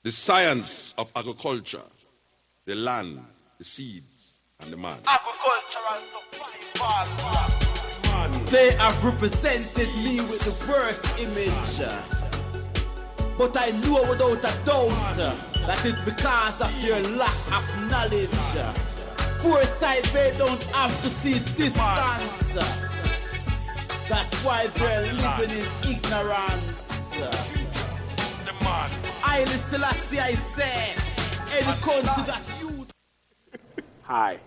The science of agriculture, the land, the seeds, and the man. Agricultural survival. They have represented me with the worst image. But I know without a doubt that it's because of your lack of knowledge. Foresight, they don't have to see distance. That's why they're living in ignorance. I Selassie, I say, any country that use. Hi,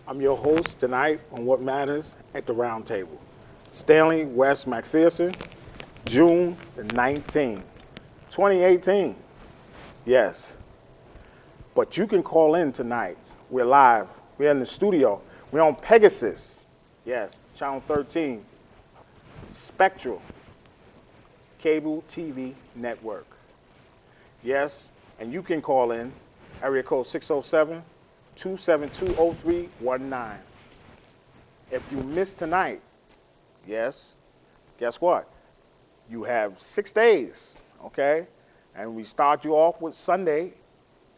I'm your host tonight on What Matters at the Roundtable. Stanley West McPherson, June the 19th, 2018. Yes. But you can call in tonight. We're live. We're in the studio. We're on Pegasus. Yes, Channel 13. Spectral. Cable TV Network. Yes, and you can call in. Area code 607-272-0319. If you miss tonight, yes, guess what? You have 6 days, okay? And we start you off with Sunday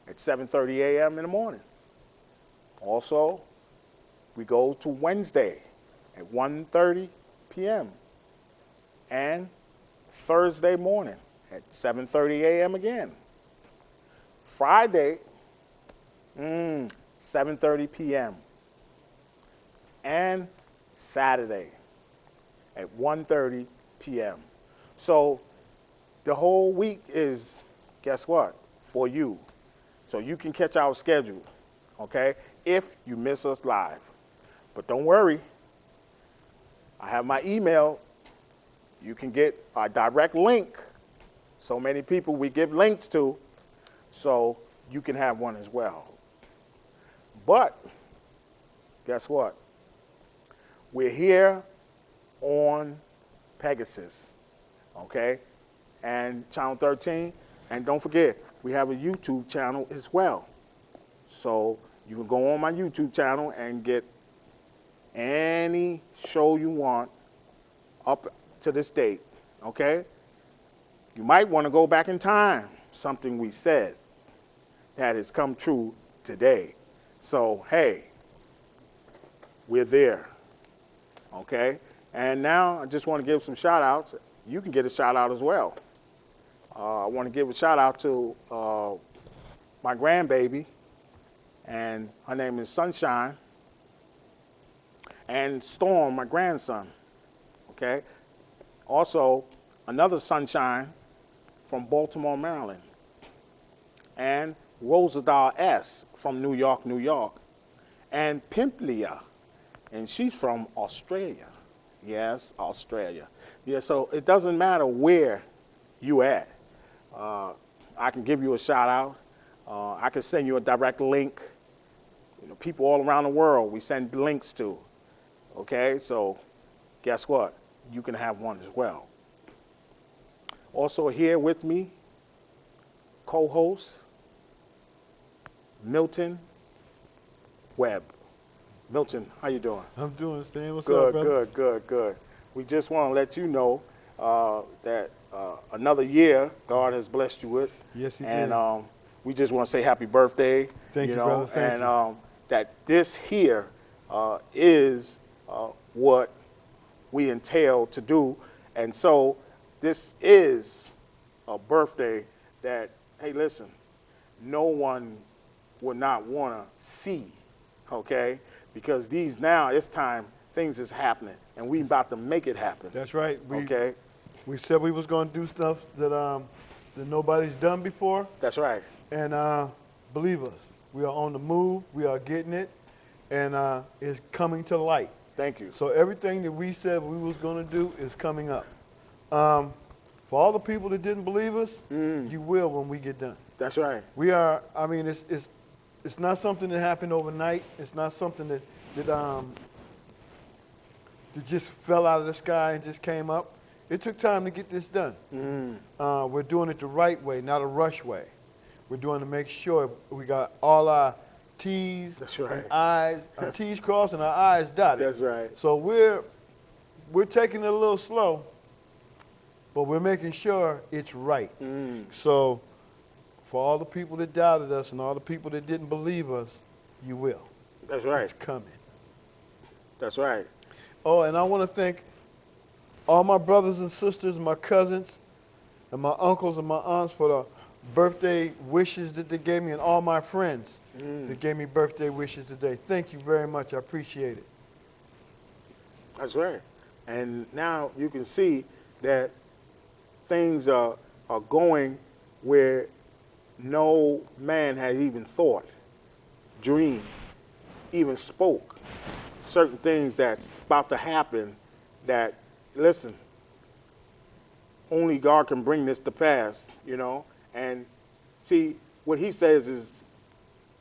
at 7:30 a.m. in the morning. Also, we go to Wednesday at 1:30 p.m. and Thursday morning at 7:30 a.m. again. Friday, 7:30 p.m. and Saturday at 1:30 p.m. So the whole week is, guess what, for you. So you can catch our schedule, okay, if you miss us live. But don't worry, I have my email. You can get a direct link. So many people we give links to, so you can have one as well. But guess what? We're here on Pegasus, okay? And Channel 13. And don't forget, we have a YouTube channel as well. So you can go on my YouTube channel and get any show you want up to this date, okay? You might want to go back in time, something we said that has come true today. So, hey, we're there, okay? And now I just want to give some shout outs. You can get a shout out as well. I want to give a shout out to my grandbaby, and her name is Sunshine, and Storm, my grandson, okay? Also, another Sunshine from Baltimore, Maryland, and Rosadar S. from New York, New York, and Pimplia, and she's from Australia. Yes, Australia. Yeah, so it doesn't matter where you at. I can give you a shout out. I can send you a direct link. You know, people all around the world we send links to. Okay, so guess what? You can have one as well. Also here with me, co-host Milton Webb. Milton, how you doing? I'm doing, Stan. What's good, up, brother? Good. We just want to let you know that another year God has blessed you with. Yes, he and, did. And we just want to say happy birthday. Thank you, brother. Thank you. That this here is what we entail to do. And so this is a birthday that, hey, listen, no one would not want to see, okay? Because these now, it's time, things is happening, and we about to make it happen. That's right. Okay? We said we was going to do stuff that nobody's done before. That's right. And believe us, we are on the move. We are getting it, and it's coming to light. Thank you. So everything that we said we was going to do is coming up. For all the people that didn't believe us, you will when we get done. That's right. We are. I mean, it's not something that happened overnight. It's not something that just fell out of the sky and just came up. It took time to get this done. We're doing it the right way, not a rush way. We're doing to make sure we got all our T's and I's, our T's crossed and our I's dotted. That's right. So we're taking it a little slow, but we're making sure it's right. So for all the people that doubted us and all the people that didn't believe us, you will. That's right. It's coming. That's right. Oh, and I want to thank all my brothers and sisters, my cousins, and my uncles and my aunts for the birthday wishes that they gave me, and all my friends that gave me birthday wishes today. Thank you very much. I appreciate it. That's right. And now you can see that things are going where no man had even thought, dreamed, even spoke. Certain things that's about to happen that, listen, only God can bring this to pass, you know. And see, what he says is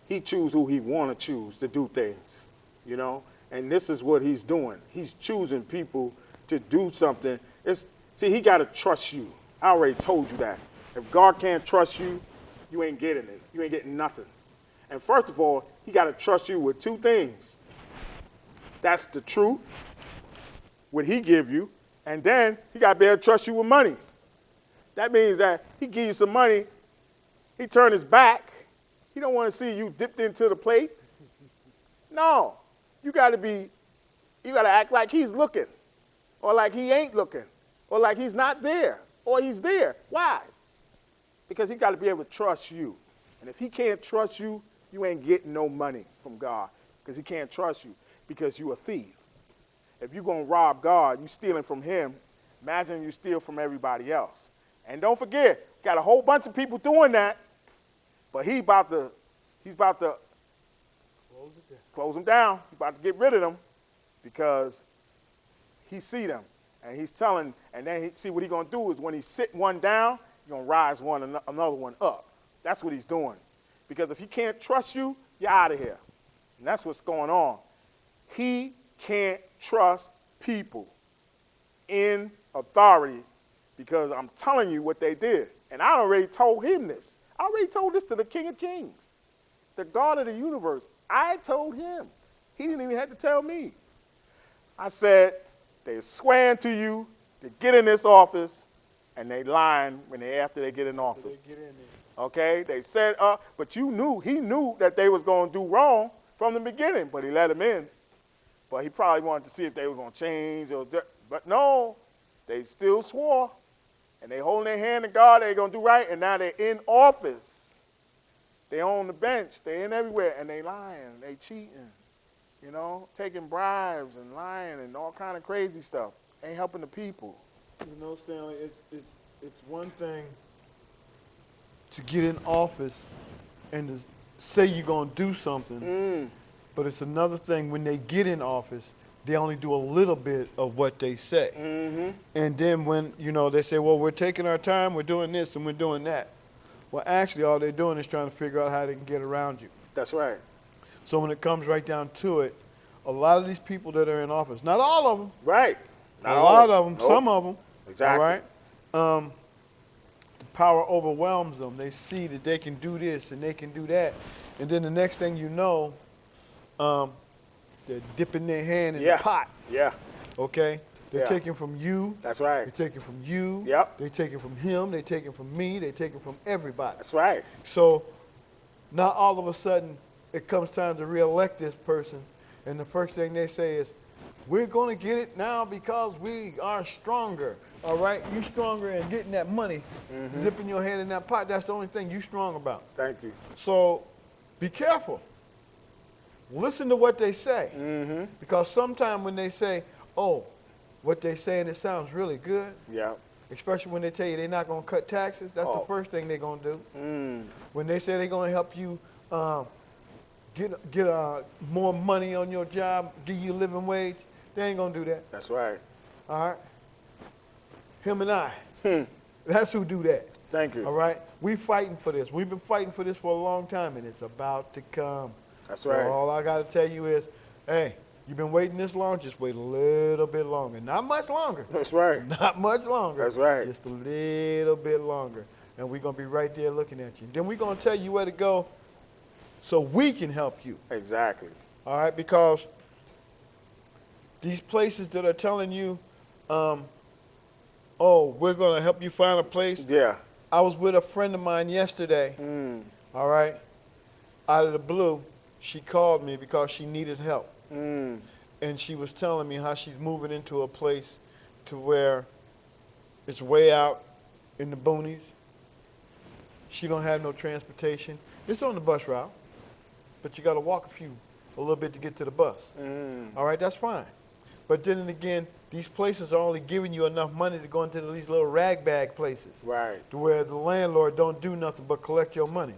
he chooses who he want to choose to do things, you know. And this is what he's doing. He's choosing people to do something. See, he got to trust you. I already told you that. If God can't trust you, you ain't getting it. You ain't getting nothing. And first of all, he got to trust you with two things. That's the truth, what he give you, and then he got to be able to trust you with money. That means that he give you some money, he turn his back. He don't want to see you dipped into the plate. No, you got to act like he's looking, or like he ain't looking, or like he's not there, or he's there. Why? Because he got to be able to trust you. And if he can't trust you, you ain't getting no money from God, because he can't trust you, because you a thief. If you're going to rob God, you stealing from him, imagine you steal from everybody else. And don't forget, got a whole bunch of people doing that, but he's about to close them down. He's about to get rid of them because he see them. And he's telling, and then see what he's going to do is when he sit one down, he's going to rise another one up. That's what he's doing. Because if he can't trust you, you're out of here. And that's what's going on. He can't trust people in authority because I'm telling you what they did. And I already told him this. I already told this to the King of Kings, the God of the universe. I told him. He didn't even have to tell me. I said, they're swearing to you to get in this office, and they lying after they get in office. They get in there. Okay? They said, but he knew that they was going to do wrong from the beginning, but he let them in. But he probably wanted to see if they were going to change. But no, they still swore. And they holding their hand to God, they're going to do right, and now they're in office. They on the bench, they in everywhere, and they lying, they cheating, you know, taking bribes and lying and all kind of crazy stuff. Ain't helping the people. You know, Stanley, it's one thing to get in office and to say you're going to do something, but it's another thing when they get in office, they only do a little bit of what they say. And then when, you know, they say, well, we're taking our time, we're doing this and we're doing that. Well, actually, all they're doing is trying to figure out how they can get around you. That's right. So when it comes right down to it, a lot of these people that are in office, not all of them. Right. Not a lot of them, nope. Some of them. Exactly. All right? The power overwhelms them. They see that they can do this and they can do that. And then the next thing you know, they're dipping their hand in the pot. Yeah. Okay? They're taking from you. That's right. They're taking from you. Yep. They're taking from him. They're taking from me. They're taking from everybody. That's right. So now all of a sudden it comes time to reelect this person, and the first thing they say is, we're going to get it now because we are stronger. All right? You stronger in getting that money, dipping your hand in that pot. That's the only thing you strong about. Thank you. So be careful. Listen to what they say. Because sometimes when they say, oh, what they saying, it sounds really good. Yeah. Especially when they tell you they're not going to cut taxes. That's the first thing they're going to do. When they say they're going to help you get more money on your job, give you a living wage, they ain't going to do that. That's right. All right? Him and I. That's who do that. Thank you. All right? We fighting for this. We've been fighting for this for a long time, and it's about to come. That's right. So all I got to tell you is, hey, you've been waiting this long, just wait a little bit longer. Not much longer. That's right. Not much longer. That's right. Just a little bit longer. And we're going to be right there looking at you. Then we're going to tell you where to go so we can help you. Exactly. All right? Because these places that are telling you, oh, we're going to help you find a place. Yeah. I was with a friend of mine yesterday, all right? Out of the blue, she called me because she needed help. And she was telling me how she's moving into a place to where it's way out in the boonies. She don't have no transportation. It's on the bus route, but you got to walk a little bit to get to the bus. All right, that's fine. But then again, these places are only giving you enough money to go into these little rag bag places. Right. To where the landlord don't do nothing but collect your money.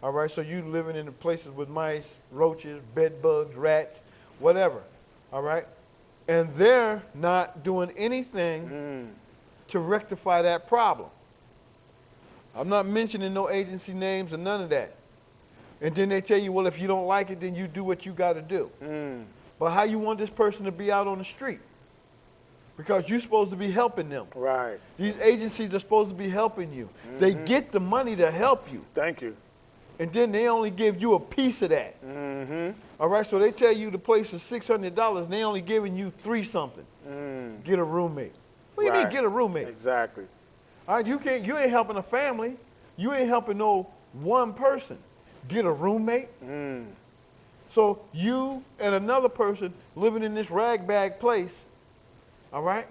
All right, so you living in the places with mice, roaches, bed bugs, rats, whatever. All right? And they're not doing anything to rectify that problem. I'm not mentioning no agency names or none of that. And then they tell you, well, if you don't like it, then you do what you got to do. But how you want this person to be out on the street? Because you're supposed to be helping them. Right. These agencies are supposed to be helping you. They get the money to help you. Thank you. And then they only give you a piece of that. All right, so they tell you the place is $600, and they only giving you $3 something. Get a roommate. What do you mean get a roommate? Exactly. All right, you ain't helping a family. You ain't helping no one person. Get a roommate. So you and another person living in this rag bag place, all right,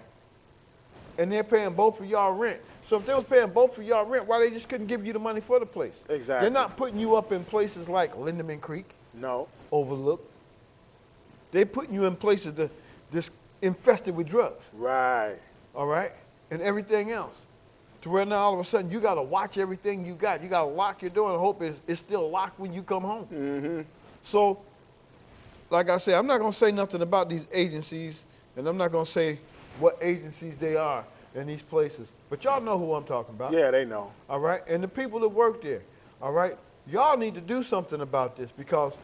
and they're paying both of y'all rent. So if they was paying both of y'all rent, why they just couldn't give you the money for the place? Exactly. They're not putting you up in places like Lindeman Creek. No. Overlook. They're putting you in places that's infested with drugs. Right. All right? And everything else. To where now all of a sudden you got to watch everything you got. You got to lock your door and hope it's still locked when you come home. So, like I said, I'm not going to say nothing about these agencies, and I'm not going to say what agencies they are in these places. But y'all know who I'm talking about. Yeah, they know. All right? And the people that work there. All right? Y'all need to do something about this, because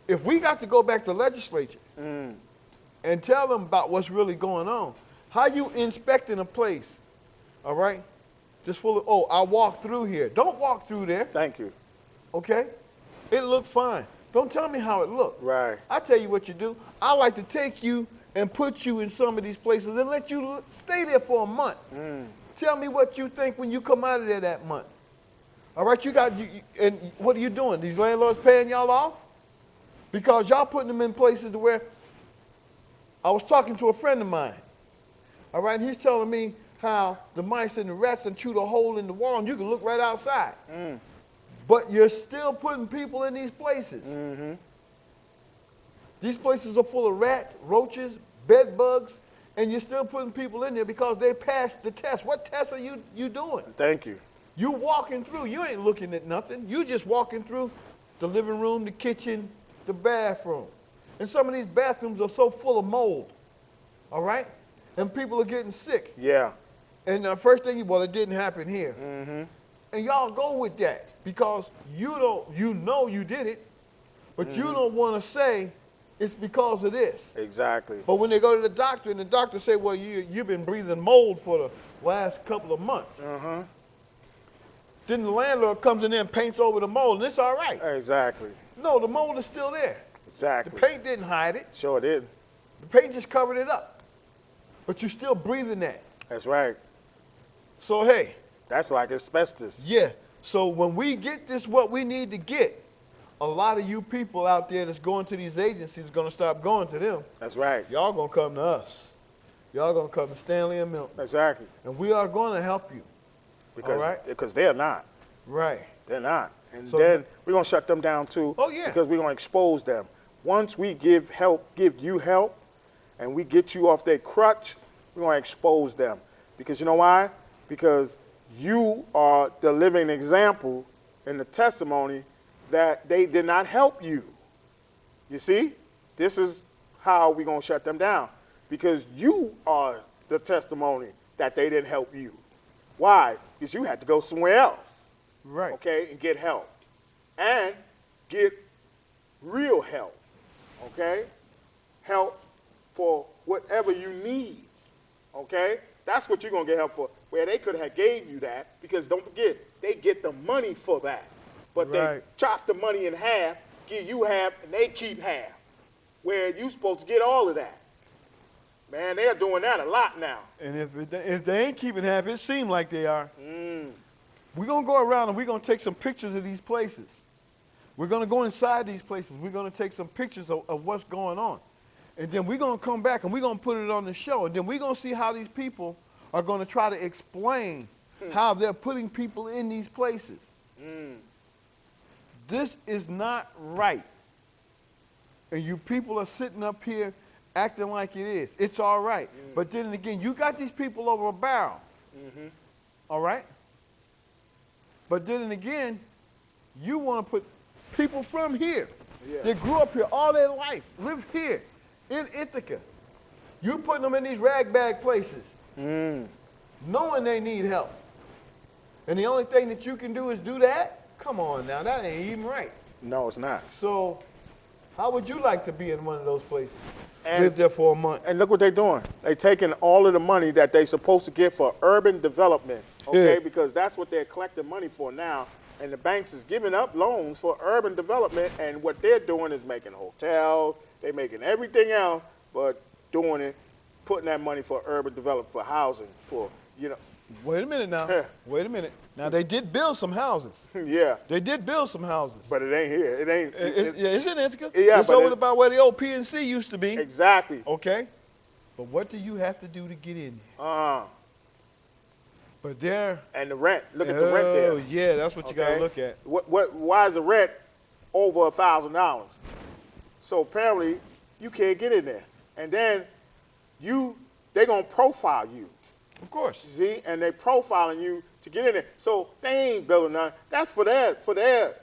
if we got to go back to legislature and tell them about what's really going on, how you inspecting a place, all right, just full of, oh, I walked through here. Don't walk through there. Thank you. Okay? It looked fine. Don't tell me how it looked. Right. I tell you what you do. I like to take you and put you in some of these places and let you stay there for a month. Tell me what you think when you come out of there that month. All right, and what are you doing? These landlords paying y'all off? Because y'all putting them in places to where, I was talking to a friend of mine, all right, and he's telling me how the mice and the rats done chewed a hole in the wall and you can look right outside. But you're still putting people in these places. These places are full of rats, roaches, bed bugs, and you're still putting people in there because they passed the test. What test are you doing? Thank you. You walking through, you ain't looking at nothing. You just walking through the living room, the kitchen, the bathroom. And some of these bathrooms are so full of mold, all right? And people are getting sick. Yeah. And the first thing, well, it didn't happen here. And y'all go with that because you know you did it, but you don't want to say it's because of this. Exactly. But when they go to the doctor and the doctor say, well, you've been breathing mold for the last couple of months. Then the landlord comes in there and paints over the mold, and it's all right. Exactly. No, the mold is still there. Exactly. The paint didn't hide it. Sure did. The paint just covered it up. But you're still breathing that. That's right. So, hey. That's like asbestos. Yeah. So when we get this what we need to get, a lot of you people out there that's going to these agencies are going to stop going to them. That's right. Y'all going to come to us. Y'all going to come to Stanley and Milton. Exactly. And we are going to help you. Because they're not. Right. They're not. And So then we're going to shut them down too. Oh, yeah. Because we're going to expose them. Once we give you help, and we get you off their crutch, we're going to expose them. Because you know why? Because you are the living example in the testimony that they did not help you. You see? This is how we're going to shut them down. Because you are the testimony that they didn't help you. Why? Because you had to go somewhere else. Right. Okay? And get help. And get real help. Okay? Help for whatever you need. Okay? That's what you're going to get help for. Where they could have gave you that, because don't forget, they get the money for that. But they chop the money in half, give you half, and they keep half. Where you supposed to get all of that. Man, they're doing that a lot now. And if they ain't keeping half, it seems like they are. We're going to go around and we're going to take some pictures of these places. We're going to go inside these places. We're going to take some pictures of what's going on. And then we're going to come back and we're going to put it on the show. And then we're going to see how these people are going to try to explain how they're putting people in these places. This is not right. And you people are sitting up here acting like it is. It's all right. But then again, you got these people over a barrel. All right? But then again, you want to put people from here. They grew up here all their life, lived here in Ithaca. You putting them in these ragbag places, knowing they need help. And the only thing that you can do is do that? Come on now, that ain't even right. No, it's not. So how would you like to be in one of those places? Live there for a month. And look what they're doing. They're taking all of the money that they're supposed to get for urban development, okay? Because that's what they're collecting money for now. And the banks is giving up loans for urban development, and what they're doing is making hotels, they're making everything else, but doing it, putting that money for urban development, for housing, for, you know. Wait a minute now. Wait a minute. Now, they did build some houses. Yeah. They did build some houses. But it ain't here. It ain't. It's in Ithaca. Yeah, it's but over about where the old PNC used to be. Exactly. Okay. But what do you have to do to get in there? But there. And the rent. Look at the rent there. Oh, yeah, that's what you got to look at. Why is the rent over $1,000? So apparently, you can't get in there. And then they're going to profile you. Of course. You see? And they profiling you to get in there. So they ain't building nothing. That's for their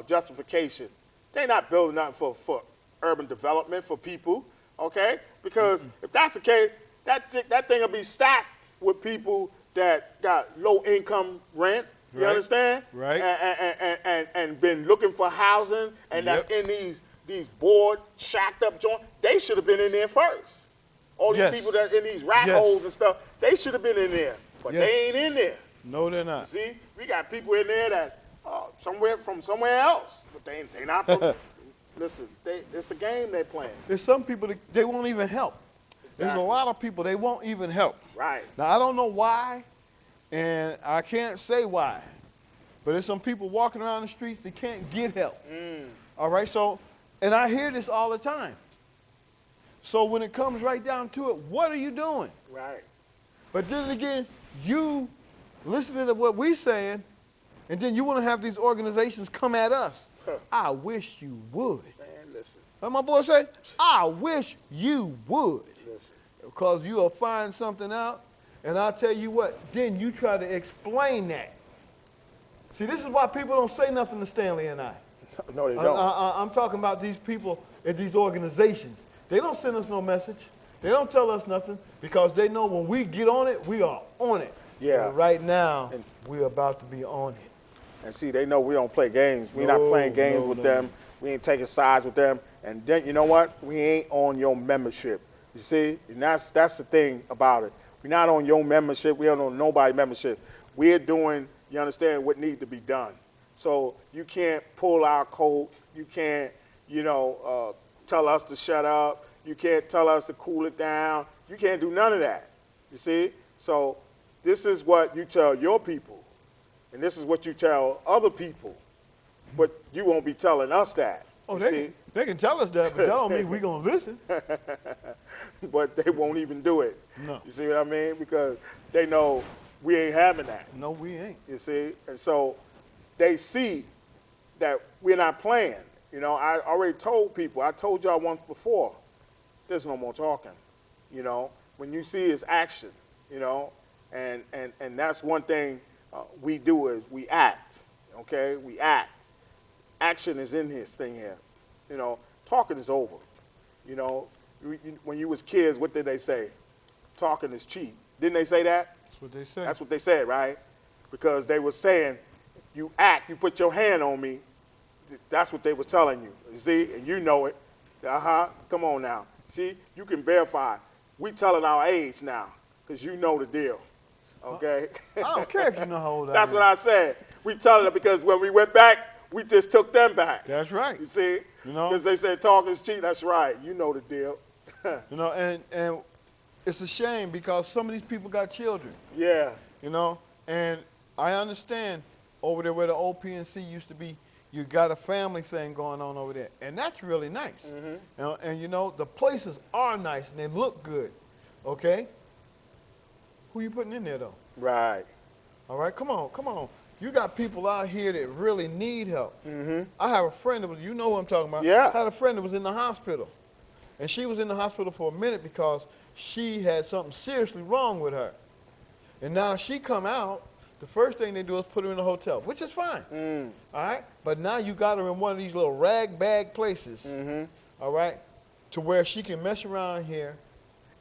justification. They're not building nothing for urban development for people, okay? Because if that's the case, that thing will be stacked with people that got low income rent. You understand? Right. And been looking for housing, and that's in these board shacked up joints. They should have been in there first. All these people that in these rat holes and stuff, they should have been in there, but they ain't in there. No, they're not. See, we got people in there that from somewhere else, but they not. Listen, it's a game they're playing. There's some people that they won't even help. Exactly. There's a lot of people they won't even help. Right. Now I don't know why, and I can't say why, but there's some people walking around the streets that can't get help. All right, so, and I hear this all the time. So when it comes right down to it, what are you doing? Right. But then again, you listening to what we're saying, and then you want to have these organizations come at us. I wish you would. Man, listen. What my boy say? I wish you would. Listen. Because you'll find something out, and I'll tell you what, then you try to explain that. See, this is why people don't say nothing to Stanley and I. No, they don't. I'm talking about these people at these organizations. They don't send us no message. They don't tell us nothing because they know when we get on it, we are on it. Yeah. And right now, we're about to be on it. And see, they know we don't play games. We're not playing games with them. We ain't taking sides with them. And then, you know what? We ain't on your membership. You see? And that's the thing about it. We're not on your membership. We don't on nobody's membership. We're doing, you understand, what needs to be done. So you can't pull our coat. You can't, tell us to shut up. You can't tell us to cool it down. You can't do none of that. You see? So this is what you tell your people. And this is what you tell other people. But you won't be telling us that. Oh, they can tell us that, but that don't mean we're going to listen. But they won't even do it. No. You see what I mean? Because they know we ain't having that. No, we ain't. You see? And so they see that we're not playing. I already told people, I told y'all once before, there's no more talking. When you see it's action, and that's one thing we do is we act, okay? We act. Action is in this thing here. Talking is over. When you was kids, what did they say? Talking is cheap. Didn't they say that? That's what they said. That's what they said, right? Because they were saying, you act, you put your hand on me. That's what they were telling you. You see, and you know it. Come on now. See, you can verify. We telling our age now, because you know the deal. Okay? I don't care if you know how old I am. That's what I said. We telling them because when we went back, we just took them back. That's right. You see? Because they said talk is cheap. That's right. You know the deal. And it's a shame because some of these people got children. Yeah. And I understand over there where the old PNC used to be, you got a family thing going on over there. And that's really nice. And you know, the places are nice and they look good. Okay? Who you putting in there though? Right. All right, come on. You got people out here that really need help. I have a friend that was, you know who I'm talking about. Yeah. I had a friend that was in the hospital. And she was in the hospital for a minute because she had something seriously wrong with her. And now she come out, the first thing they do is put her in a hotel, which is fine. All right? But now you got her in one of these little rag bag places, all right, to where she can mess around here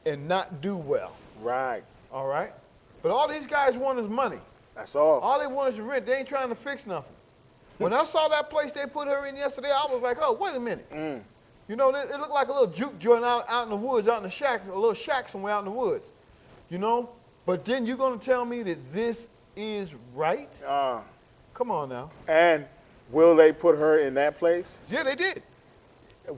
and not do well. Right. All right? But all these guys want is money. That's all. All they want is rent. They ain't trying to fix nothing. When I saw that place they put her in yesterday, I was like, oh, wait a minute. You know, it looked like a little juke joint out in the woods, out in the shack, a little shack somewhere out in the woods. You know? But then you're going to tell me that this is right? Come on now. And will they put her in that place? Yeah, they did.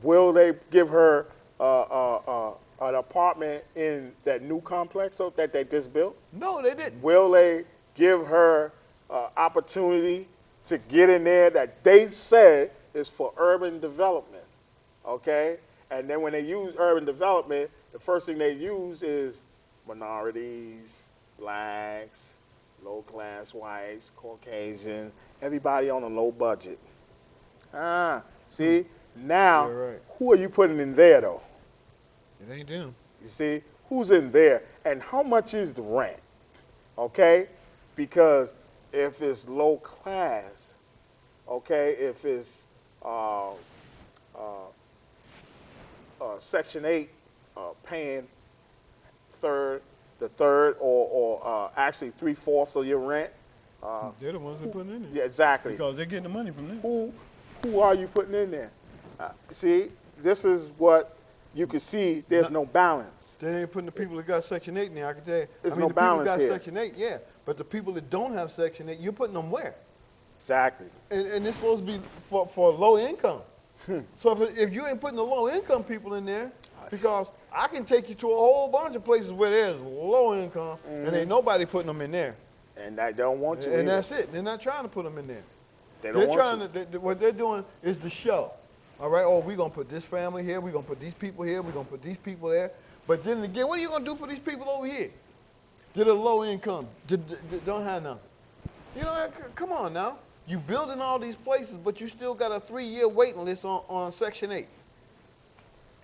Will they give her an apartment in that new complex that they just built? No, they didn't. Will they give her opportunity to get in there that they said is for urban development? Okay? And then when they use urban development, the first thing they use is minorities, blacks, low-class whites, Caucasian, everybody on a low budget. See? Now, You're right. who are you putting in there, though? It ain't them. You see? Who's in there? And how much is the rent? Okay? Because if it's low class, okay, if it's Section 8 paying the third or actually 3/4 of your rent. They're the ones that put it in there. Yeah, exactly. Because they're getting the money from them. Who are you putting in there? See, this is what you can see. There's no balance. They ain't putting the people that got Section 8 in there. I can tell you. There's the no people balance that got here. Section 8, yeah. But the people that don't have Section 8, you're putting them where? Exactly. And it's supposed to be for low income. So if you ain't putting the low income people in there, because I can take you to a whole bunch of places where there's low income, and ain't nobody putting them in there. And they don't want you. And either. that's it. They're not trying to put them in there. They don't want you. What they're doing is the show. All right, we're going to put this family here, we're going to put these people here, we're going to put these people there. But then again, what are you going to do for these people over here that are low income, that don't have nothing? You know, come on now. You building all these places, but you still got a 3-year waiting list on Section 8.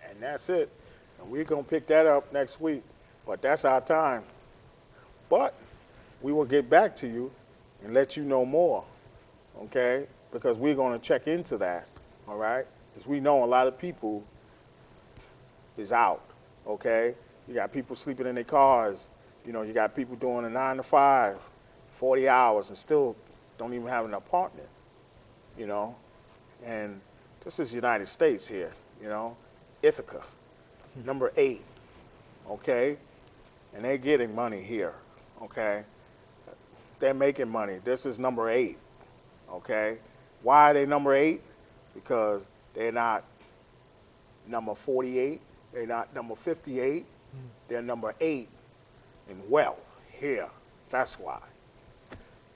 And that's it. And we're going to pick that up next week. But that's our time. But we will get back to you and let you know more, okay? Because we're going to check into that, all right? Because we know a lot of people is out, okay? You got people sleeping in their cars. You know, you got people doing a 9 to 5, 40 hours, and still don't even have an apartment, you know? And this is United States here, you know? Ithaca, number 8, okay? And they're getting money here, okay? They're making money. This is number 8, okay? Why are they number 8? Because they're not number 48. They're not number 58. They're number 8 in wealth here. That's why.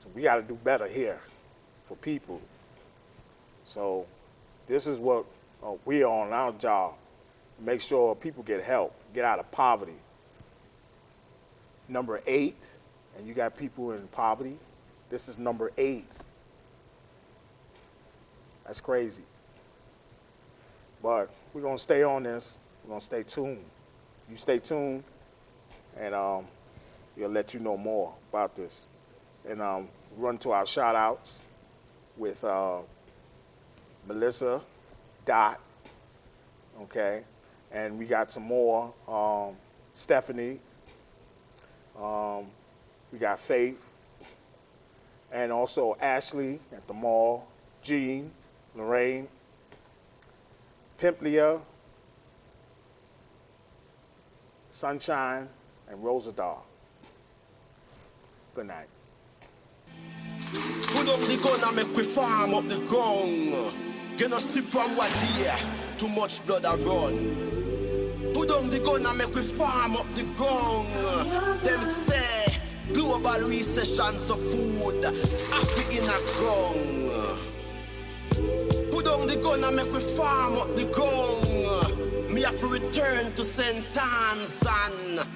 So we got to do better here for people. So this is what we are on our job. Make sure people get help, get out of poverty. Number 8, and you got people in poverty. This is number 8. That's crazy. But we're going to stay on this. We're going to stay tuned. You stay tuned, and we'll let you know more about this. And run to our shout-outs with Melissa, Dot, okay? And we got some more. Stephanie. We got Faith. And also Ashley at the mall. Jean, Lorraine, Pimplia, Sunshine, and Rosadar. Good night. Put up the gun and make we farm up the ground. You know see from what here, too much blood a run. Put down the gun and make we farm up the ground. Them say global recession of food, Africa in a ground. Put down the gun and make we farm up the ground. Me have to return to St. Anne's and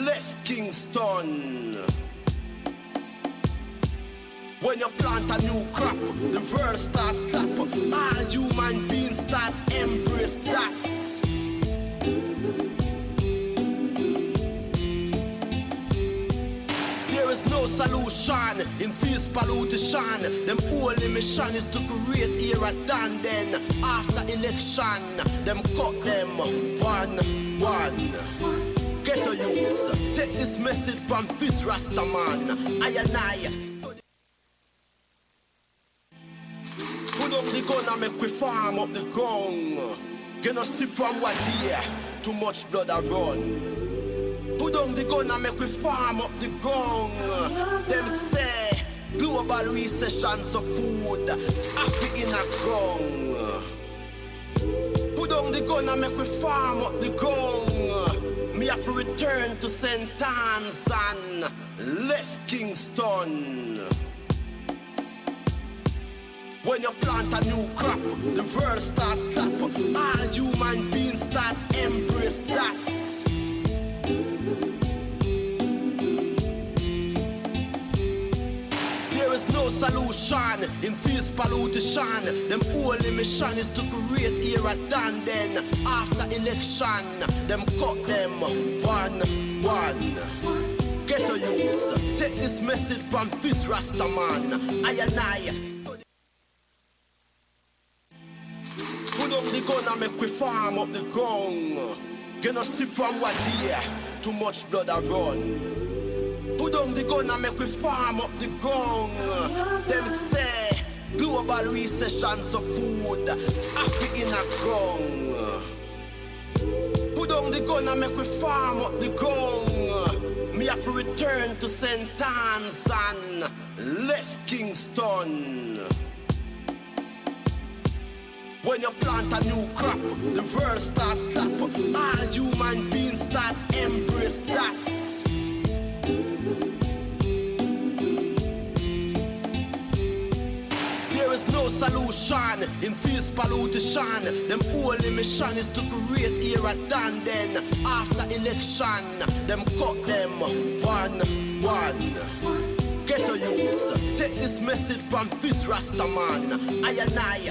left Kingston. When you plant a new crop, the world start clap. All human beings start embrace that. There is no solution in this pollution. Them only mission is to create era done. Then after election, them cut them one. Get a use. Take this message from this Rasta man. I and I. Put up the gun and make we farm up the ground. You know see from what here, too much blood a run. Put down the gun and make we farm up the ground. Them say global recession of food, Africa in a ground. Put down the gun and make we farm up the ground. Me have to return to St. Anne's and left Kingston. When you plant a new crop, the world start clap. All human beings start embrace that. There is no solution in this pollution. Them only mission is to create era done. Then after election, them cut them one. Get a use. Take this message from this Rasta man. I and I. Put up the gun and make we farm up the ground. You know see from what here, too much blood a run. Put down the gun and make we farm up the ground. Them say global recession of food, Africa in a ground. Put down the gun and make we farm up the ground. Me have to return to St. Anne's and left Kingston. When you plant a new crop, the world start clap. All human beings start embrace that. There is no solution in this pollution. Them only mission is to create era done. Then after election, them cut them one. Get a use. Take this message from this Rasta man. I and I.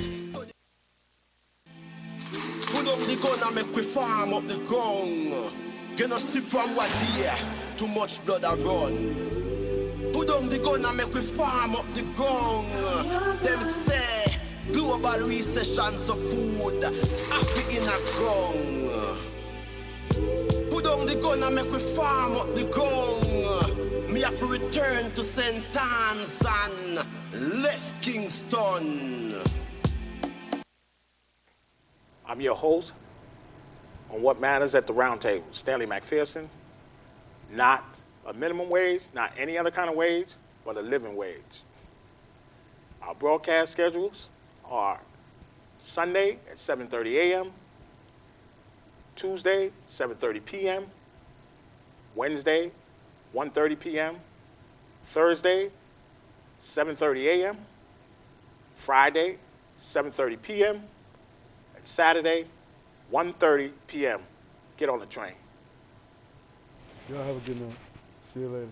Put up the gun and make we farm up the ground. You know see from what here, too much blood a run. Put down the gun and make we farm up the ground. Them say global recession of food, Africa in a ground. Put down the gun and make we farm up the ground. Me have to return to St. Anne's and left Kingston. I'm your host on What Matters at the Roundtable, Stanley McPherson. Not a minimum wage, not any other kind of wage, but a living wage. Our broadcast schedules are Sunday at 7:30 a.m., Tuesday, 7:30 p.m., Wednesday, 1:30 p.m., Thursday, 7:30 a.m., Friday, 7:30 p.m., Saturday, 1:30 p.m. Get on the train. Y'all have a good night. See you later.